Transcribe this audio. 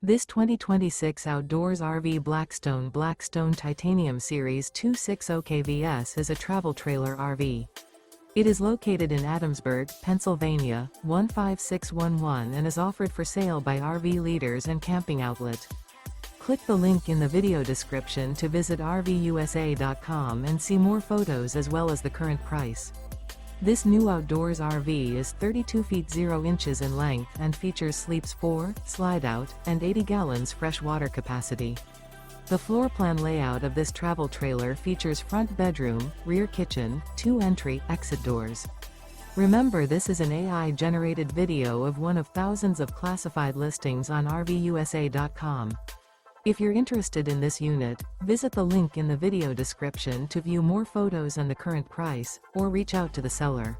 This 2026 Outdoors RV Blackstone Titanium Series 260 kVs is a travel trailer RV. It is located in Adamsburg, Pennsylvania, 15611 and is offered for sale by RV Leaders and Camping Outlet. Click the link in the video description to visit RVUSA.com and see more photos as well as the current price. This new outdoors RV is 32 feet 0 inches in length and features sleeps 4, Slideout, and 80 gallons fresh water capacity. The floor plan layout of this travel trailer features front bedroom, rear kitchen, 2 entry/exit doors. Remember, this is an AI-generated video of one of thousands of classified listings on RVUSA.com. If you're interested in this unit, visit the link in the video description to view more photos and the current price, or reach out to the seller.